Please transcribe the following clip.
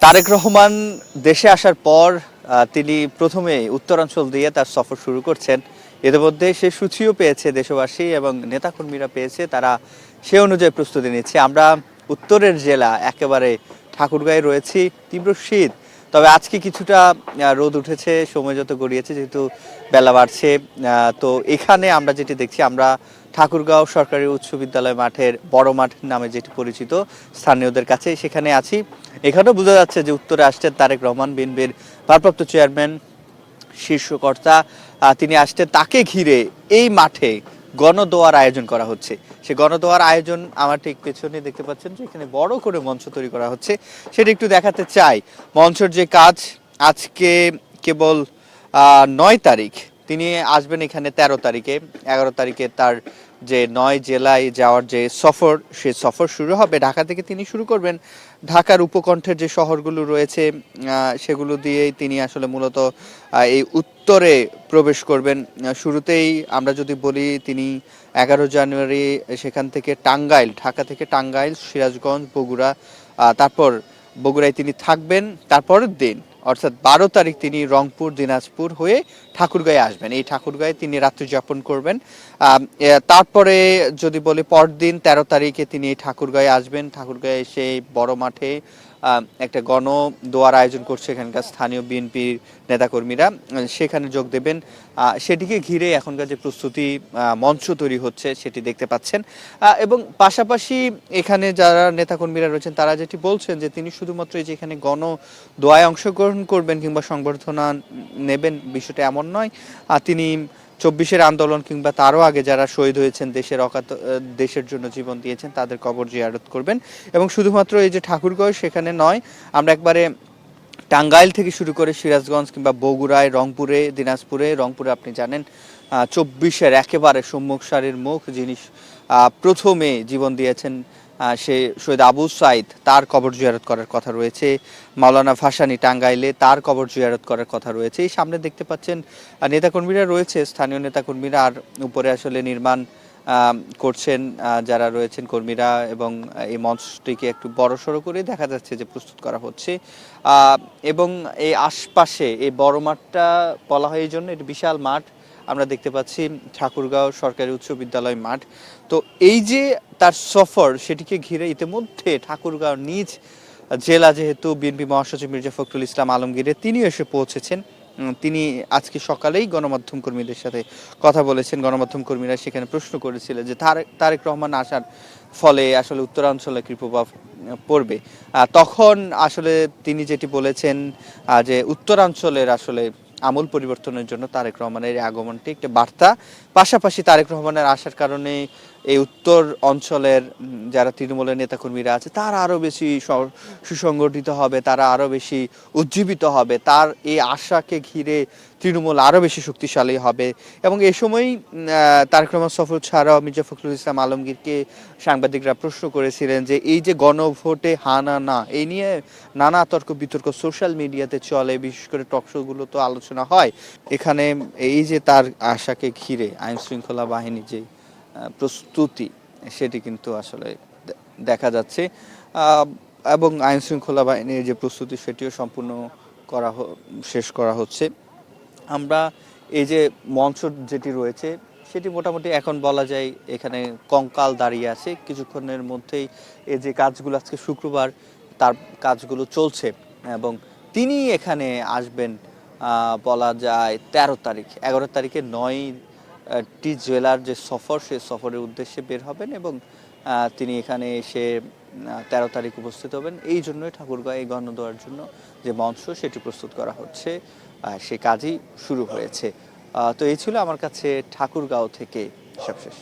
তারেক রহমান দেশে আসার পর তিনি প্রথমে উত্তরাঞ্চল দিয়ে তার সফর শুরু করছেন। এর মধ্যে সে সূচিও পেয়েছে দেশবাসী এবং নেতাকর্মীরা পেয়েছে, তারা সে অনুযায়ী প্রস্তুতি নিচ্ছে। আমরা উত্তরের জেলা একেবারে ঠাকুরগাঁয়ে রয়েছি, তীব্র শীত। তবে আজকে কিছুটা রোদ উঠেছে সময় যত গড়িয়েছে, যেহেতু বেলা বাড়ছে। তো এখানে আমরা যেটি দেখছি, আমরা ঠাকুরগাঁও সরকারি উচ্চ বিদ্যালয় মাঠের বড় মাঠ নামে যেটি পরিচিত স্থানীয়দের কাছে, সেখানে আছি। এখানেও বোঝা যাচ্ছে যে উত্তরে আসছেন তারেক রহমান, বিএনপির ভারপ্রাপ্ত চেয়ারম্যান, শীর্ষকর্তা। তিনি আসছেন, তাকে ঘিরে এই মাঠে গণদোয়ার আয়োজন করা হচ্ছে। সে গণদোয়ার আয়োজন আমার ঠিক পেছনে দেখতে পাচ্ছেন যে এখানে বড় করে মঞ্চ তৈরি করা হচ্ছে, সেটা একটু দেখাতে চাই। মঞ্চের যে কাজ, আজকে কেবল 9 তারিখ তিনি আসবেন এখানে, 13 তারিখে 11 তারিখে তার যে 9 জেলায় যাওয়ার যে সফর, সে সফর শুরু হবে। ঢাকা থেকে তিনি শুরু করবেন। ঢাকার উপকণ্ঠের যে শহরগুলো রয়েছে সেগুলো দিয়েই তিনি আসলে মূলত এই উত্তরে প্রবেশ করবেন। শুরুতেই আমরা যদি বলি, তিনি 11 জানুয়ারি সেখান থেকে টাঙ্গাইল, ঢাকা থেকে টাঙ্গাইল, সিরাজগঞ্জ, বগুড়া, তারপর বগুড়ায় তিনি থাকবেন। তারপরের দিন অর্থাৎ 12 তারিখ তিনি রংপুর, দিনাজপুর হয়ে ঠাকুরগাঁয়ে আসবেন। এই ঠাকুরগাঁয়ে তিনি রাত্রি যাপন করবেন। তারপরে যদি বলি পরদিন 13 তারিখে তিনি এই ঠাকুরগাঁয়ে আসবেন। ঠাকুরগাঁয়ে এসে বড় মাঠে একটা গণদোয়ার আয়োজন করছে এখানকার স্থানীয় বিএনপির নেতাকর্মীরা, সেখানে যোগ দেবেন। সেটিকে ঘিরে এখনকার যে প্রস্তুতি, মঞ্চ তৈরি হচ্ছে সেটি দেখতে পাচ্ছেন। এবং পাশাপাশি এখানে যারা নেতাকর্মীরা রয়েছেন তারা যেটি বলছেন যে তিনি শুধুমাত্র এই যে এখানে গণদোয়ায় অংশগ্রহণ করবেন কিংবা সংবর্ধনা নেবেন, বিষয়টা এমন নয়। তিনি 24-এর আন্দোলন কিংবা তারও আগে যারা শহীদ হয়েছেন, দেশের জন্য জীবন দিয়েছেন, তাদের কবর জিয়ারত করবেন। এবং শুধুমাত্র এই যে ঠাকুরগাঁও সেখানে নয়, আমরা একবারে টাঙ্গাইল থেকে শুরু করে সিরাজগঞ্জ কিংবা বগুড়ায়, রংপুরে, দিনাজপুরে। রংপুরে আপনি জানেন 24-এর একেবারে সম্মুখ সারির মুখ, যিনি প্রথমে জীবন দিয়েছেন, সে শহীদ আবু সাইদ, তার কবর জিয়ারত করার কথা রয়েছে। মাওলানা ভাসানী টাঙ্গাইলে, তার কবর জিয়ারত করার কথা রয়েছে। এই সামনে দেখতে পাচ্ছেন নেতাকর্মীরা রয়েছে, স্থানীয় নেতাকর্মীরা, আর উপরে আসলে নির্মাণ করছেন যারা রয়েছেন কর্মীরা। এবং এই মঞ্চটিকে একটু বড়সড় করে দেখা যাচ্ছে যে প্রস্তুত করা হচ্ছে। এবং এই আশপাশে এই বড় মাঠটা বলা হয় এই জন্য, এটি বিশাল মাঠ। আমরা দেখতে পাচ্ছি ঠাকুরগাঁও সরকারি উচ্চ বিদ্যালয় মাঠ। তো এই যে তার সফর, সেটিকে ঘিরে ইতিমধ্যে ঠাকুরগাঁও নিজ জেলা, যেহেতু বিএনপি মহাসচিব মির্জা ফখরুল ইসলাম আলমগীরে তিনিও এসে পৌঁছেছেন। তিনি আজকে সকালেই গণমাধ্যম কর্মীদের সাথে কথা বলেছেন। গণমাধ্যম কর্মীরা সেখানে প্রশ্ন করেছিলেন যে তারেক রহমান আসার ফলে আসলে উত্তরাঞ্চলে কি প্রভাব পড়বে। তখন আসলে তিনি যেটি বলেছেন যে উত্তরাঞ্চলের আসলে আমূল পরিবর্তনের জন্য তারেক রহমানের আগমনটি একটা বার্তা। পাশাপাশি তারেক রহমানের আসার কারণে এই উত্তর অঞ্চলের যারা তৃণমূলের নেতাকর্মীরা আছে, তারা আরও বেশি সুসংগঠিত হবে, তারা আরও বেশি উজ্জীবিত হবে। তার এই আশাকে ঘিরে তৃণমূল আরও বেশি শক্তিশালী হবে। এবং এ সময়ই তারেক রহমান সফর ছাড়াও মির্জা ফখরুল ইসলাম আলমগীরকে সাংবাদিকরা প্রশ্ন করেছিলেন যে এই যে গণভোটে হা না, এই নিয়ে নানা তর্ক বিতর্ক সোশ্যাল মিডিয়াতে চলে, বিশেষ করে টকশোগুলো তো আলোচনা হয়। এখানে এই যে তার আশাকে ঘিরে আইন শৃঙ্খলা বাহিনী যে প্রস্তুতি, সেটি কিন্তু আসলে দেখা যাচ্ছে। এবং আইন শৃঙ্খলা বাহিনীর যে প্রস্তুতি, সেটিও সম্পূর্ণ শেষ করা হচ্ছে। আমরা এই যে মঞ্চ যেটি রয়েছে, সেটি মোটামুটি এখন বলা যায় এখানে কঙ্কাল দাঁড়িয়ে আছে। কিছুক্ষণের মধ্যেই এই যে কাজগুলো, আজকে শুক্রবার, তার কাজগুলো চলছে। এবং তিনি এখানে আসবেন বলা যায় 13 তারিখ। 11 তারিখে 9টি জেলার যে সফর, সে সফরের উদ্দেশ্যে বের হবেন এবং তিনি এখানে এসে 13 তারিখ উপস্থিত হবেন। এই জন্যই ঠাকুরগাঁও এই গণদোয়ার জন্য যে মঞ্চ, সেটি প্রস্তুত করা হচ্ছে, সে কাজই শুরু হয়েছে। তো এই ছিল আমার কাছে ঠাকুরগাঁও থেকে সবশেষ।